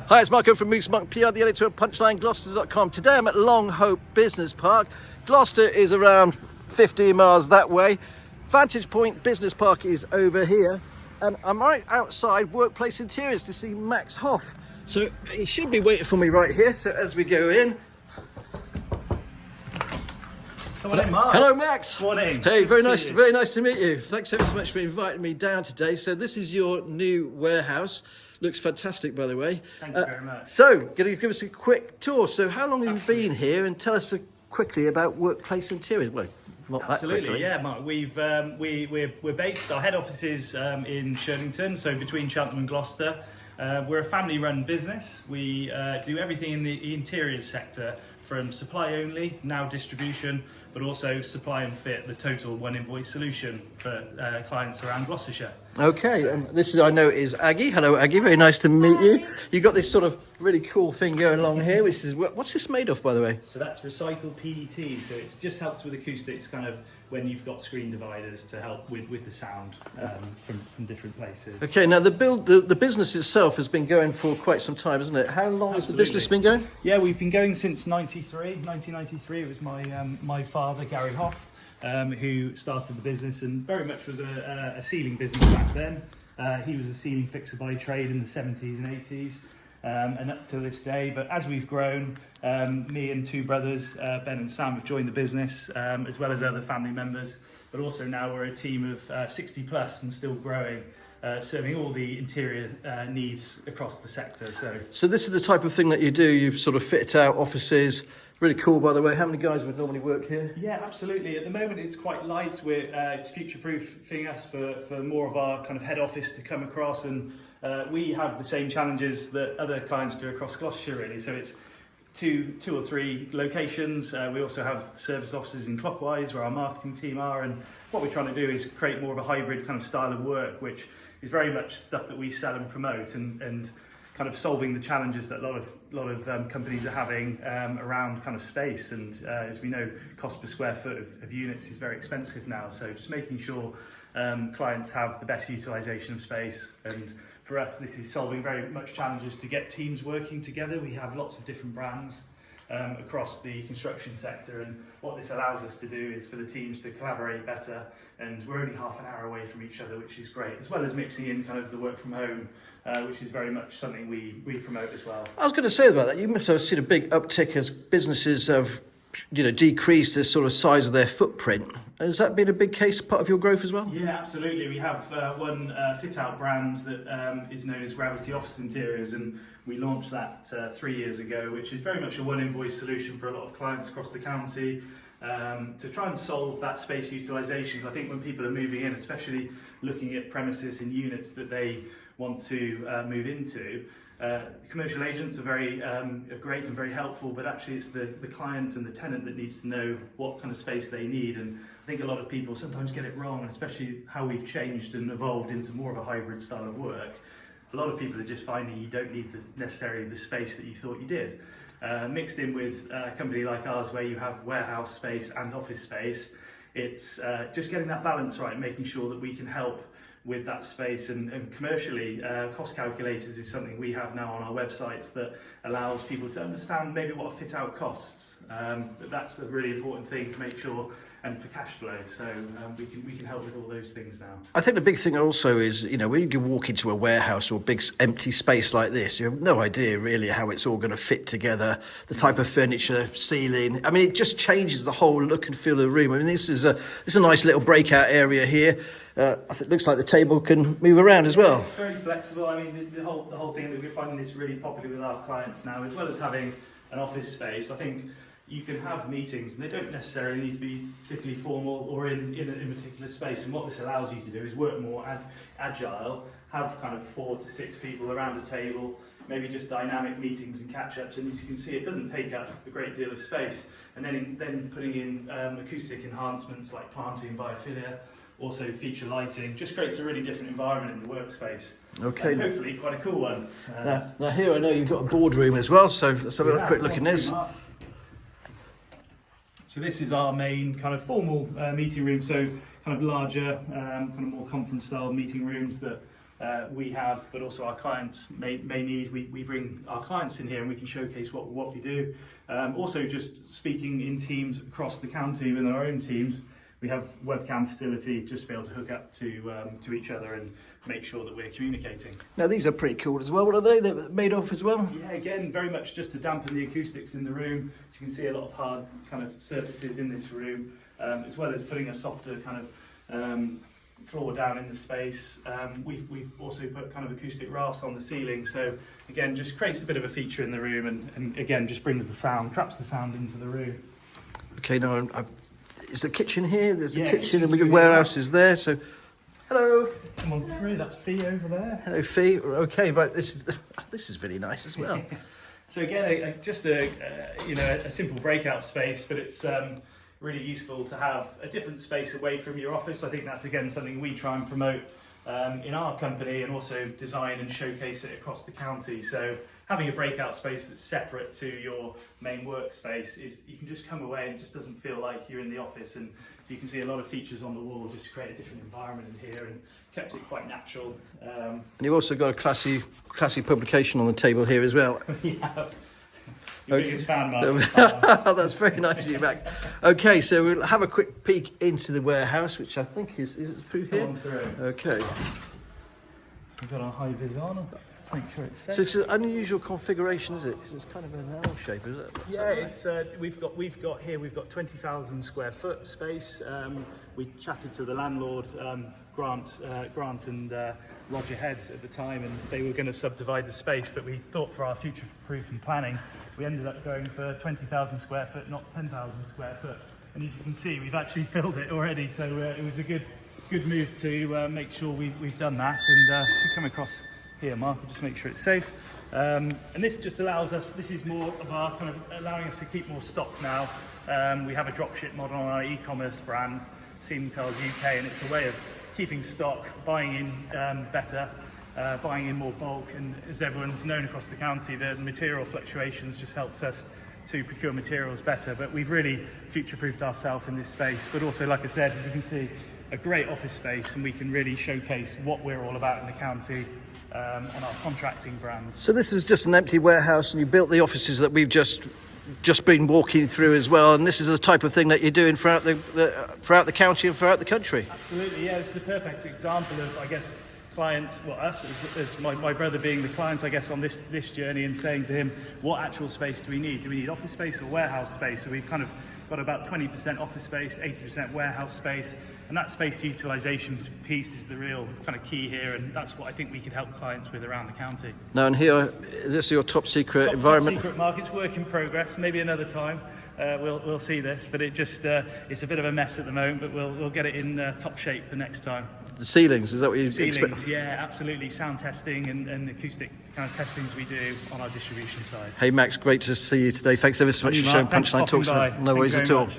Hi, it's Marco from Moose Monk PR, the editor of PunchlineGloucester.com. Today I'm at Longhope Business Park. Gloucester is around 15 miles that way. Vantage Point Business Park is over here. And I'm right outside Workplace Interiors to see Max Hoff. So he should be waiting for me right here. So as we go in. Come on in, Mark. Hello, Max. Morning. Hey, very nice to meet you. Thanks ever so much for inviting me down today. So this is your new warehouse. Looks fantastic, by the way. Thank you very much. So, going to give us a quick tour. So, how long have you been here? And tell us quickly about Workplace Interiors. Well, not Absolutely, that quickly. yeah, Mark. We're based. Our head office is in Shirlington, so between Cheltenham and Gloucester. We're a family-run business. We do everything in the interiors sector, from supply only, now distribution, but also supply and fit, the total one invoice solution for clients around Gloucestershire. Okay, and this is, I know, is Aggie. Hello, Aggie. Very nice to meet you. You've got this sort of really cool thing going along here, which is, what's this made of, by the way? So that's recycled PET. So it just helps with acoustics, kind of when you've got screen dividers to help with the sound from different places. Okay, now the business itself has been going for quite some time, isn't it? How long has the business been going? Yeah, we've been going since 1993. It was my father, Gary Hoff, who started the business, and very much was a ceiling business back then. He was a ceiling fixer by trade in the 70s and 80s, and up to this day. But as we've grown, me and two brothers, Ben and Sam, have joined the business, as well as other family members. But also now we're a team of 60 plus and still growing, serving all the interior needs across the sector. So this is the type of thing that you do. You sort of fit out offices. Really cool, by the way. How many guys would normally work here? Yeah, absolutely. At the moment, it's quite light. It's future-proofing us for more of our kind of head office to come across, and we have the same challenges that other clients do across Gloucestershire, really. So it's two or three locations. We also have service offices in Clockwise, where our marketing team are, and what we're trying to do is create more of a hybrid kind of style of work, which is very much stuff that we sell and promote, and kind of solving the challenges that a lot of companies are having around kind of space. And as we know, cost per square foot of units is very expensive now. So just making sure clients have the best utilisation of space. And for us, this is solving very much challenges to get teams working together. We have lots of different brands across the construction sector, and what this allows us to do is for the teams to collaborate better, and we're only half an hour away from each other, which is great, as well as mixing in kind of the work from home, which is very much something we promote as well. I was going to say about that, you must have seen a big uptick as businesses have decreased the sort of size of their footprint. Has that been a big part of your growth as well? Yeah, absolutely. We have one fit-out brand that is known as Gravity Office Interiors, and we launched that 3 years ago, which is very much a one-invoice solution for a lot of clients across the county, to try and solve that space utilisation. I think when people are moving in, especially looking at premises and units that they want to move into, commercial agents are very great and very helpful, but actually it's the client and the tenant that needs to know what kind of space they need. And I think a lot of people sometimes get it wrong, and especially how we've changed and evolved into more of a hybrid style of work. A lot of people are just finding you don't need necessarily the space that you thought you did. Mixed in with a company like ours, where you have warehouse space and office space, it's just getting that balance right, making sure that we can help with that space. And commercially, cost calculators is something we have now on our websites that allows people to understand maybe what a fit out costs. But that's a really important thing to make sure, and for cash flow. So we can help with all those things now. I think the big thing also is, when you walk into a warehouse or a big empty space like this, you have no idea really how it's all going to fit together, the type of furniture, ceiling. I mean, it just changes the whole look and feel of the room. I mean, this is a nice little breakout area here. I think it looks like the table can move around as well. It's very flexible. I mean, the whole thing that we're finding this really popular with our clients now, as well as having an office space. I think you can have meetings, and they don't necessarily need to be particularly formal or in a particular space. And what this allows you to do is work more agile, have kind of 4 to 6 people around a table, maybe just dynamic meetings and catch-ups. And as you can see, it doesn't take up a great deal of space. And then putting in acoustic enhancements like planting and biophilia, also feature lighting, just creates a really different environment in the workspace. Okay. And hopefully quite a cool one. Now here I know you've got a boardroom as well, so let's have a quick look in this. So this is our main kind of formal meeting room, so kind of larger, kind of more conference style meeting rooms that we have, but also our clients may need. We bring our clients in here and we can showcase what we do. Also, just speaking in teams across the county within our own teams, we have webcam facility just to be able to hook up to each other and make sure that we're communicating. Now these are pretty cool as well. What are they? They're made of as well? Yeah, again, very much just to dampen the acoustics in the room. As you can see, a lot of hard kind of surfaces in this room, as well as putting a softer kind of floor down in the space. We've also put kind of acoustic rafts on the ceiling, so again just creates a bit of a feature in the room, and again just brings the sound, traps the sound into the room. Okay, now is the kitchen here? There's a Yeah, kitchen and kitchen's the warehouse is there. So, hello. Come on through. That's Fee over there. Hello, Fee. Okay, right. This is really nice as well. So again, just a simple breakout space, but it's really useful to have a different space away from your office. I think that's again something we try and promote in our company, and also design and showcase it across the county. So having a breakout space that's separate to your main workspace is, you can just come away and it just doesn't feel like you're in the office, and you can see a lot of features on the wall just to create a different environment in here, and kept it quite natural. And you've also got a classy publication on the table here as well. We have. Your biggest fan, Mark. That's very nice of you back. Okay, so we'll have a quick peek into the warehouse, which I think is it through here? Come on through. Okay. We've got our high vis on. Make sure it's safe. So it's an unusual configuration, is it? 'Cause it's kind of an L shape, is it? Yeah, it's we've got 20,000 square foot space. We chatted to the landlord, Grant and Roger Head at the time, and they were going to subdivide the space, but we thought for our future-proof and planning, we ended up going for 20,000 square foot, not 10,000 square foot. And as you can see, we've actually filled it already, so it was a good move to make sure we've done that. And if you come across here, Mark, I'll just make sure it's safe. And this just allows us, this is more of our kind of allowing us to keep more stock now. We have a dropship model on our e-commerce brand, Ceiling Tiles UK, and it's a way of keeping stock, buying in better, buying in more bulk. And as everyone's known across the county, the material fluctuations just helps us to procure materials better. But we've really future-proofed ourselves in this space. But also, like I said, as you can see, a great office space, and we can really showcase what we're all about in the county. On our contracting brands. So this is just an empty warehouse, and you built the offices that we've just been walking through as well. And this is the type of thing that you're doing throughout the county and throughout the country. Absolutely, yeah. It's the perfect example of, I guess, clients, well, us as my brother being the client, I guess, on this journey, and saying to him, what actual space do we need? Do we need office space or warehouse space? So we've kind of got about 20% office space, 80% warehouse space. And that space utilisation piece is the real kind of key here, and that's what I think we could help clients with around the county. Now, and here, is this your top secret environment? Top secret, Mark. It's work in progress. Maybe another time we'll see this, but it's a bit of a mess at the moment, but we'll get it in top shape for next time. The ceilings, is that what you expect? Yeah, absolutely. Sound testing and acoustic kind of testings we do on our distribution side. Hey Max, great to see you today. Thanks ever so much for showing Punchline Talks. No worries at all.